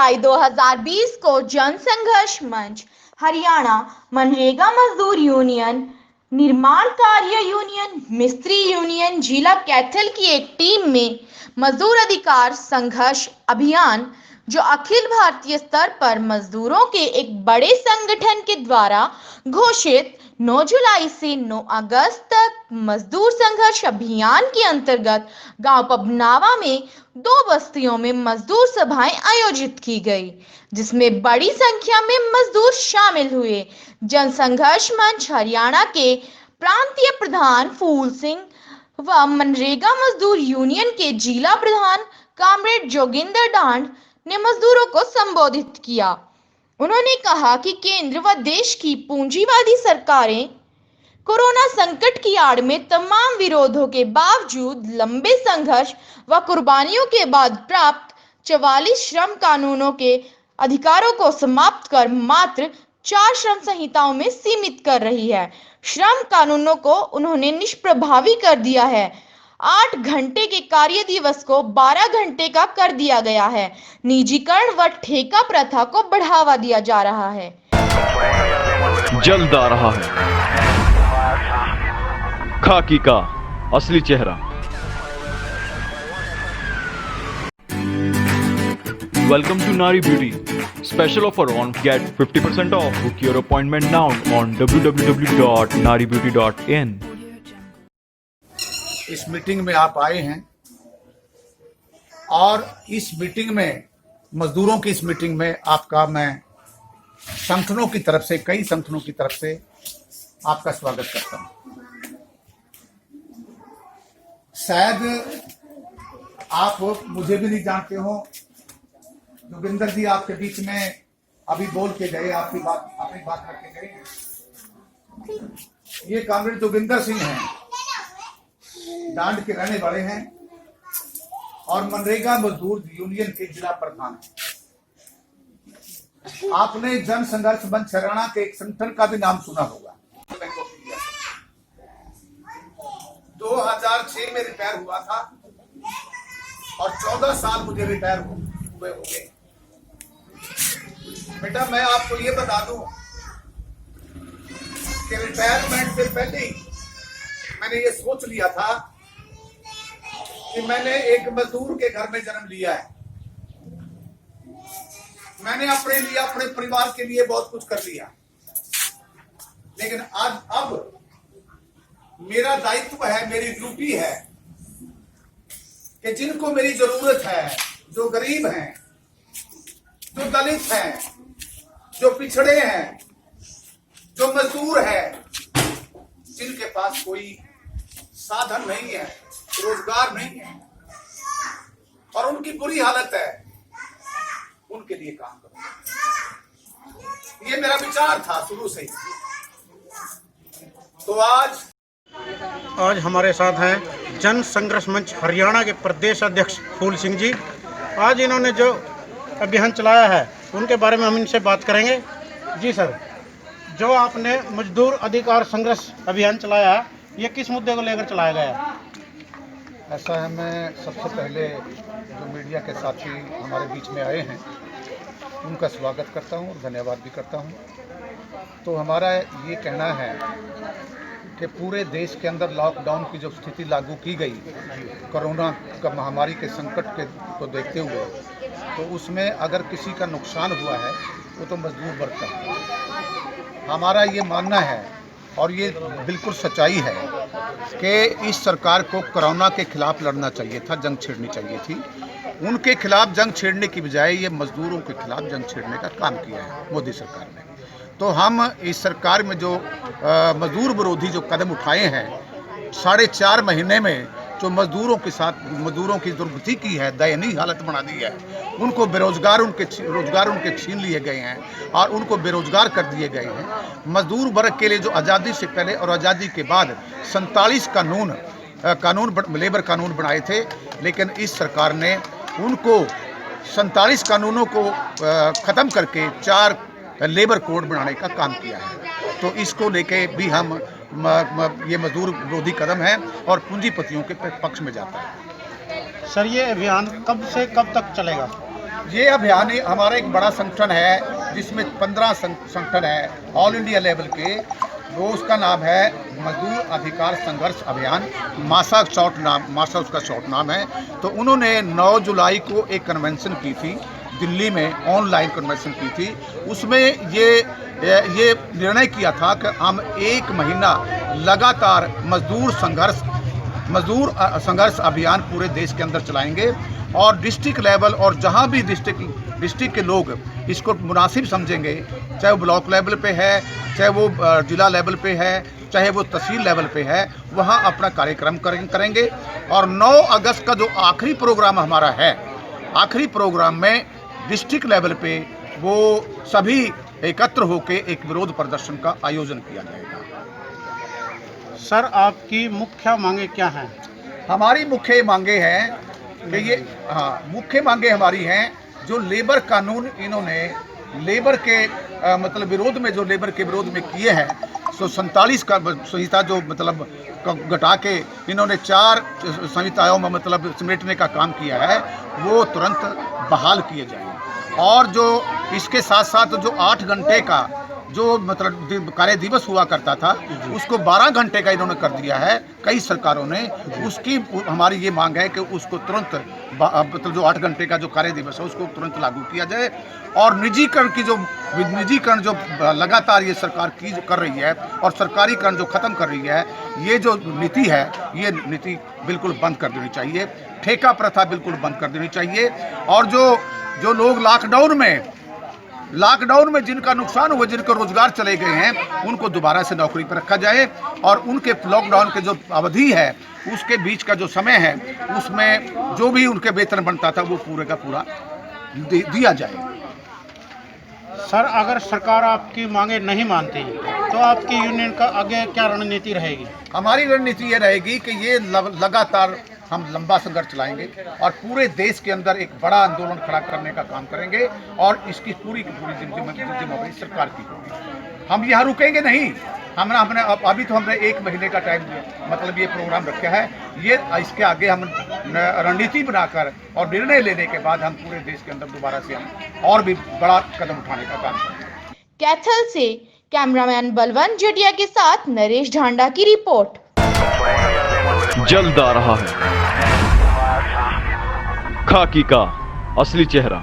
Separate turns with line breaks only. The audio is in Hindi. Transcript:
जुलाई 2020 को जनसंघर्ष मंच, हरियाणा मनरेगा मजदूर यूनियन, निर्माण कार्य यूनियन, मिस्त्री यूनियन, जिला कैथल की एक टीम में मजदूर अधिकार संघर्ष अभियान, जो अखिल भारतीय स्तर पर मजदूरों के एक बड़े संगठन के द्वारा घोषित 9 जुलाई से 9 अगस्त तक मजदूर संघर्ष अभियान के अंतर्गत गांव पबनावा में 2 बस्तियों में मजदूर सभाएं आयोजित की गई, जिसमें बड़ी संख्या में मजदूर शामिल हुए। जनसंघर्ष मंच हरियाणा के प्रांतीय प्रधान फूल सिंह व मनरेगा मजदूर यूनियन के जिला प्रधान कामरेड जोगिंदर डांड ने मजदूरों को संबोधित किया। उन्होंने कहा कि केंद्र व देश की पूंजीवादी सरकारें कोरोना संकट की आड़ में तमाम विरोधों के बावजूद लंबे संघर्ष व कुर्बानियों के बाद प्राप्त 44 श्रम कानूनों के अधिकारों को समाप्त कर मात्र 4 श्रम संहिताओं में सीमित कर रही है। श्रम कानूनों को उन्होंने निष्प्रभावी कर दिया है। 8 घंटे के कार्य दिवस को 12 घंटे का कर दिया गया है। निजीकरण व ठेका प्रथा को बढ़ावा दिया जा रहा है।
जल्द आ रहा है खाकी का असली चेहरा। Welcome to Nari Beauty. Special offer on get 50% off. Book your appointment now on www.naribeauty.in.
इस मीटिंग में आप आए हैं और इस मीटिंग में मजदूरों की इस मीटिंग में आपका मैं संगठनों की तरफ से, कई संगठनों की तरफ से आपका स्वागत करता हूं। शायद आप मुझे भी नहीं जानते हो, जोगिंदर जी आपके बीच में अभी बोल के गए, अपनी बात रख के गए। ये कामरेड जोगिंदर सिंह हैं, डांड के रहने वाले हैं और मनरेगा मजदूर यूनियन के जिला प्रधान हैं। आपने जन संघर्ष मंच हरियाणा के एक संगठन का भी नाम सुना होगा। 2006 में रिटायर हुआ था और 14 साल मुझे रिटायर हुए हो गए। बेटा मैं आपको ये बता दूं कि रिटायरमेंट से पहले ही मैंने ये सोच लिया था कि मैंने एक मजदूर के घर में जन्म लिया है। मैंने अपने लिए, अपने परिवार के लिए बहुत कुछ कर लिया, लेकिन अब मेरा दायित्व है, मेरी ड्यूटी है कि जिनको मेरी जरूरत है, जो गरीब हैं, जो दलित हैं, जो पिछड़े हैं, जो मजदूर हैं, जिनके पास कोई साधन नहीं है, रोजगार नहीं है और उनकी बुरी हालत है, उनके लिए काम करो। ये मेरा विचार था शुरू से ही। तो आज
हमारे साथ हैं जन संघर्ष मंच हरियाणा के प्रदेश अध्यक्ष फूल सिंह जी। आज इन्होंने जो अभियान चलाया है उनके बारे में हम इनसे बात करेंगे। जी सर, जो आपने मजदूर अधिकार संघर्ष अभियान चलाया है, ये किस मुद्दे को लेकर चलाया गया है?
ऐसा है, मैं सबसे पहले जो मीडिया के साथी हमारे बीच में आए हैं उनका स्वागत करता हूं और धन्यवाद भी करता हूं। तो हमारा ये कहना है कि पूरे देश के अंदर लॉकडाउन की जो स्थिति लागू की गई कोरोना का महामारी के संकट को देखते हुए, तो उसमें अगर किसी का नुकसान हुआ है वो तो मजदूर वर्ग का है। हमारा ये मानना है और ये बिल्कुल सच्चाई है कि इस सरकार को कोरोना के खिलाफ लड़ना चाहिए था, जंग छेड़नी चाहिए थी। उनके खिलाफ जंग छेड़ने की बजाय ये मजदूरों के खिलाफ जंग छेड़ने का काम किया है मोदी सरकार ने। तो हम इस सरकार में जो मजदूर विरोधी जो कदम उठाए हैं, 4.5 महीने में जो मजदूरों के साथ मजदूरों की दुर्गति की है, दयनीय हालत बना दी है, उनको रोजगार उनके छीन लिए गए हैं और उनको बेरोजगार कर दिए गए हैं। मजदूर वर्ग के लिए जो आज़ादी से पहले और आज़ादी के बाद 47 लेबर कानून बनाए थे, लेकिन इस सरकार ने उनको 47 कानूनों को ख़त्म करके 4 लेबर कोड बनाने का काम किया है। तो इसको लेके भी हम ये मजदूर विरोधी कदम है और पूंजीपतियों के पक्ष में जाता है।
सर, ये अभियान कब से कब तक चलेगा?
ये अभियान हमारा एक बड़ा संगठन है जिसमें 15 संगठन है ऑल इंडिया लेवल के। वो उसका नाम है मजदूर अधिकार संघर्ष अभियान, मासा उसका शॉर्ट नाम है। तो उन्होंने 9 जुलाई को एक कन्वेंशन की थी दिल्ली में, ऑनलाइन कन्वेंशन की थी। उसमें ये निर्णय किया था कि हम 1 महीना लगातार मजदूर संघर्ष अभियान पूरे देश के अंदर चलाएंगे और डिस्ट्रिक्ट लेवल और जहां भी डिस्ट्रिक्ट के लोग इसको मुनासिब समझेंगे, चाहे वो ब्लॉक लेवल पे है, चाहे वो जिला लेवल पे है, चाहे वो तहसील लेवल पे है, वहां अपना कार्यक्रम करेंगे। और 9 अगस्त का जो आखिरी प्रोग्राम हमारा है, आखिरी प्रोग्राम में डिस्ट्रिक्ट लेवल पे वो सभी एकत्र होकर एक विरोध प्रदर्शन का आयोजन किया जाएगा।
सर, आपकी मुख्य मांगे क्या हैं?
हमारी मुख्य मांगे हैं कि मुख्य मांगे हमारी हैं जो लेबर कानून इन्होंने लेबर के मतलब विरोध में, जो लेबर के विरोध में किए हैं, 147 का संहिता जो मतलब घटा के इन्होंने 4 संहिताओं में मतलब समेटने का काम किया है, वो तुरंत बहाल किए जाएंगे। और जो इसके साथ साथ जो 8 घंटे का जो मतलब कार्य दिवस हुआ करता था, उसको 12 घंटे का इन्होंने कर दिया है कई सरकारों ने। उसकी हमारी ये मांग है कि उसको तुरंत मतलब जो 8 घंटे का जो कार्य दिवस है उसको तुरंत लागू किया जाए। और निजीकरण जो लगातार ये सरकार कर रही है और सरकारीकरण जो ख़त्म कर रही है, ये जो नीति है, ये नीति बिल्कुल बंद कर देनी चाहिए। ठेका प्रथा बिल्कुल बंद कर देनी चाहिए। और जो लोग लॉकडाउन में जिनका नुकसान हुआ, जिनके रोजगार चले गए हैं, उनको दोबारा से नौकरी पर रखा जाए और उनके लॉकडाउन के जो अवधि है उसके बीच का जो समय है उसमें जो भी उनके वेतन बनता था वो पूरे का पूरा दिया जाए।
सर, अगर सरकार आपकी मांगे नहीं मानती तो आपकी यूनियन का आगे क्या रणनीति रहेगी?
हमारी रणनीति ये रहेगी कि ये लगातार हम लंबा संघर्ष चलाएंगे और पूरे देश के अंदर एक बड़ा आंदोलन खड़ा करने का काम करेंगे और इसकी पूरी की पूरी जिम्मेदारी सरकार की होगी। हम यहाँ रुकेंगे नहीं। हमने अभी तो हमने 1 महीने का टाइम मतलब ये प्रोग्राम रखा है। ये इसके आगे हम रणनीति बनाकर और निर्णय लेने के बाद हम पूरे देश के अंदर दोबारा से हम और भी बड़ा कदम उठाने का काम करेंगे।
कैथल से कैमरामैन बलवंत जेटिया के साथ नरेश ढांडा की रिपोर्ट।
जल्द आ रहा है खाकी का असली चेहरा।